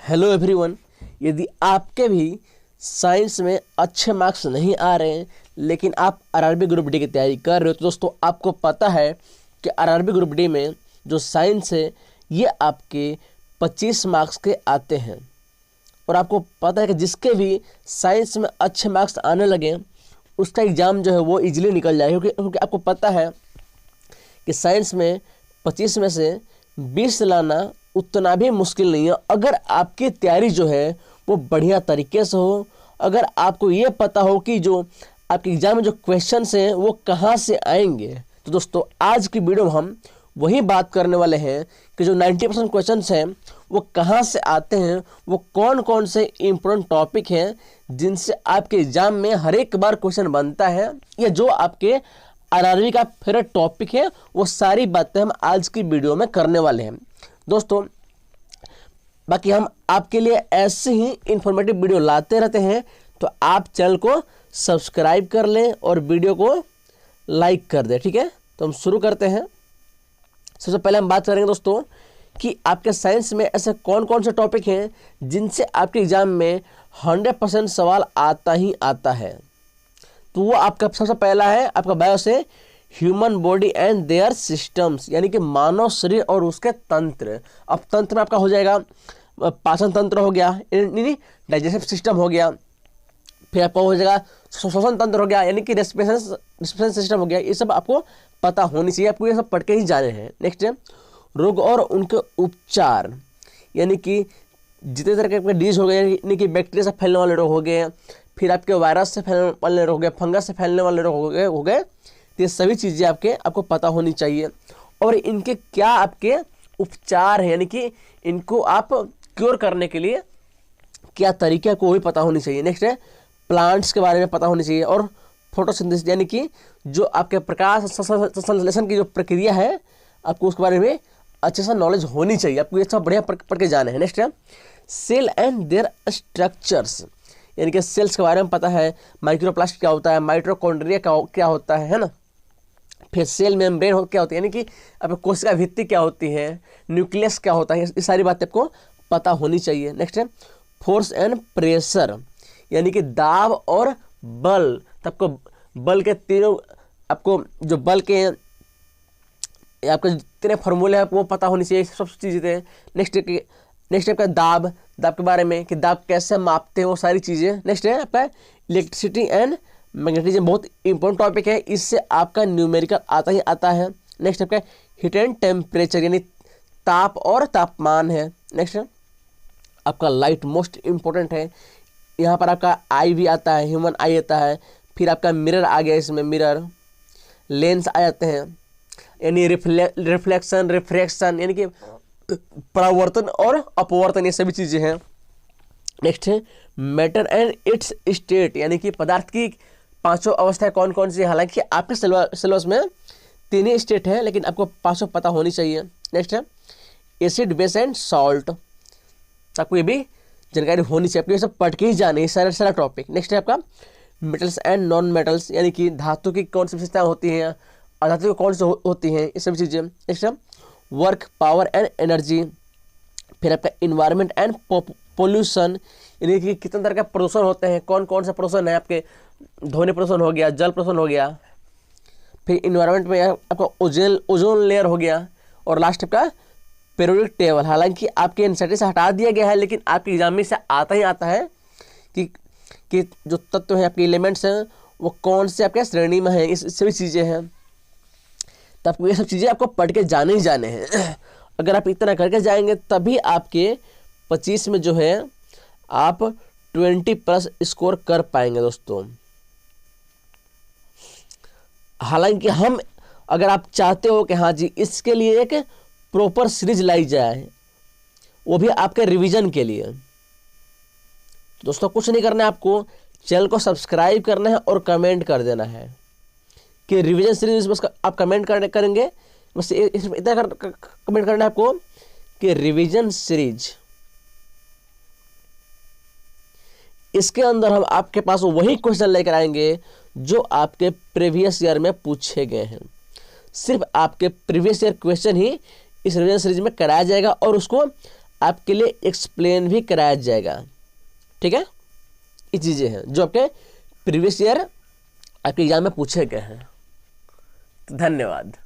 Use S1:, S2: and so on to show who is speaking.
S1: Hello everyone. यदि आपके भी साइंस में अच्छे मार्क्स नहीं आ रहे हैं लेकिन आप आरआरबी ग्रुप डी की तैयारी कर रहे हो तो दोस्तों आपको पता है कि आरआरबी ग्रुप डी में जो साइंस है ये आपके 25 मार्क्स के आते हैं। और आपको पता है कि जिसके भी साइंस में अच्छे मार्क्स आने लगे उसका एग्ज़ाम जो है वो इजीली निकल जाए, क्योंकि आपको पता है कि साइंस में 25 में से 20 लाना उतना भी मुश्किल नहीं है अगर आपकी तैयारी जो है वो बढ़िया तरीके से हो। अगर आपको ये पता हो कि जो आपके एग्ज़ाम में जो क्वेश्चंस हैं वो कहाँ से आएंगे। तो दोस्तों आज की वीडियो में हम वही बात करने वाले हैं कि जो 90% क्वेश्चंस हैं वो कहाँ से आते हैं, वो कौन कौन से इम्पोर्टेंट टॉपिक हैं जिनसे आपके एग्ज़ाम में हर एक बार क्वेश्चन बनता है, या जो आपके आरआरबी का फेवरेट टॉपिक है। वो सारी बातें हम आज की वीडियो में करने वाले हैं दोस्तों। बाकी हम आपके लिए ऐसे ही इंफॉर्मेटिव वीडियो लाते रहते हैं, तो आप चैनल को सब्सक्राइब कर लें और वीडियो को लाइक कर दें। ठीक है, तो हम शुरू करते हैं। सबसे पहले हम बात करेंगे दोस्तों कि आपके साइंस में ऐसे कौन कौन से टॉपिक हैं जिनसे आपके एग्जाम में 100% सवाल आता ही आता है। तो वो आपका सबसे पहला है आपका बायो से human body and their systems, यानी कि मानव शरीर और उसके तंत्र। अब तंत्र में आपका हो जाएगा पाचन तंत्र हो गया, डाइजेस्टिव सिस्टम हो गया, फिर आपका हो जाएगा श्वसन तंत्र हो गया, यानी कि रेस्पिरेशन सिस्टम हो गया। ये सब आपको पता होनी चाहिए, आपको ये सब पढ़ के ही जाने हैं। नेक्स्ट है रोग और उनके उपचार, यानी कि जितने तरह के आपके डिजीज हो गए, यानी कि बैक्टीरिया से फैलने वाले रोग हो गए, फिर आपके वायरस से फैलने वाले रोग हो गए, फंगस से फैलने वाले रोग हो गए। तो ये सभी चीज़ें आपको पता होनी चाहिए और इनके क्या आपके उपचार हैं, यानी कि इनको आप क्योर करने के लिए क्या तरीके को भी पता होनी चाहिए। नेक्स्ट है प्लांट्स के बारे में पता होनी चाहिए और फोटोसिंथेसिस, यानी कि जो आपके प्रकाश संश्लेषण की जो प्रक्रिया है आपको उसके बारे में अच्छे से नॉलेज होनी चाहिए, आपको ये सब बढ़िया पढ़ के जाना है। नेक्स्ट है सेल एंड देयर स्ट्रक्चर्स, यानी कि सेल्स के बारे में पता है, माइक्रोप्लास्ट क्या होता है, माइटोकॉन्ड्रिया क्या होता है ना। फिर सेल मेम्ब्रेन क्या होती है, यानी कि आपको कोशिका भित्ति क्या होती है, न्यूक्लियस क्या होता है, ये सारी बातें आपको पता होनी चाहिए। नेक्स्ट है फोर्स एंड प्रेशर, यानी कि दाब और बल। आपको बल के तीनों आपको जो बल के आपके जितने फॉर्मूले हैं वो पता होनी चाहिए, सब चीज़ें। नेक्स्ट आपका दाब के बारे में कि दाब कैसे मापते हैं, वो सारी चीज़ें। नेक्स्ट है आपका इलेक्ट्रिसिटी एंड मैग्नेटिज्म, बहुत इंपॉर्टेंट टॉपिक है, इससे आपका न्यूमेरिकल आता ही आता है। नेक्स्ट आपका हीट एंड टेम्परेचर, यानी ताप और तापमान है। नेक्स्ट आपका लाइट मोस्ट इम्पोर्टेंट है, यहाँ पर आपका आई भी आता है, ह्यूमन आई आता है। फिर आपका मिरर आ गया, इसमें मिरर लेंस आ जाते हैं, यानी रिफ्लेक्शन रिफ्रैक्शन, यानी कि परावर्तन और अपवर्तन, ये सभी चीज़ें हैं। नेक्स्ट है मैटर एंड इट्स स्टेट, यानी कि पदार्थ की पांचों अवस्थाएं कौन कौन सी है। हालांकि आपके सिलेबस में 3 ही स्टेट है लेकिन आपको पांचों पता होनी चाहिए। नेक्स्ट है एसिड बेस एंड सॉल्ट, आपको ये भी जानकारी होनी चाहिए, आपको ये सब पढ़ के ही जाने सारा टॉपिक। नेक्स्ट है आपका मेटल्स एंड नॉन मेटल्स, यानी कि धातु की कौन सी विशेषताएं होती हैं, अधातु की कौन सी होती हैं, ये सभी चीज़ें। नेक्स्ट है वर्क पावर एंड एनर्जी। फिर आपका इन्वायरमेंट एंड पोल्यूशन, यानी कि कितने तरह के प्रदूषण होते हैं, कौन कौन सा प्रदूषण है, आपके ध्वनि प्रदूषण हो गया, जल प्रदूषण हो गया। फिर इन्वायरमेंट में आपका ओजोन लेयर हो गया, और लास्ट आपका पीरियोडिक टेबल। हालांकि आपके एनसीईआरटी से हटा दिया गया है लेकिन आपके एग्जाम में से आता ही आता है कि जो तत्व हैं आपके एलिमेंट्स हैं वो कौन से आपके श्रेणी में हैं, इस सभी चीज़ें हैं। तो आपको ये सब चीज़ें आपको पढ़ के जाने ही जाने हैं। अगर आप इतना करके जाएंगे तभी आपके 25 में जो है आप 20+ स्कोर कर पाएंगे दोस्तों। हालांकि हम अगर आप चाहते हो कि हाँ जी इसके लिए एक प्रॉपर सीरीज लाई जाए, वो भी आपके रिवीजन के लिए, दोस्तों कुछ नहीं करना है, आपको चैनल को सब्सक्राइब करना है और कमेंट कर देना है कि रिवीजन सीरीज। बस आप कमेंट करेंगे, बस इतना कमेंट करना है आपको कि रिवीजन सीरीज। इसके अंदर हम आपके पास वही क्वेश्चन लेकर आएंगे जो आपके प्रीवियस ईयर में पूछे गए हैं। सिर्फ आपके प्रीवियस ईयर क्वेश्चन ही इस रिवीजन सीरीज में कराया जाएगा और उसको आपके लिए एक्सप्लेन भी कराया जाएगा। ठीक है, ये चीज़ें हैं जो आपके प्रीवियस ईयर आपके एग्जाम में पूछे गए हैं। तो धन्यवाद।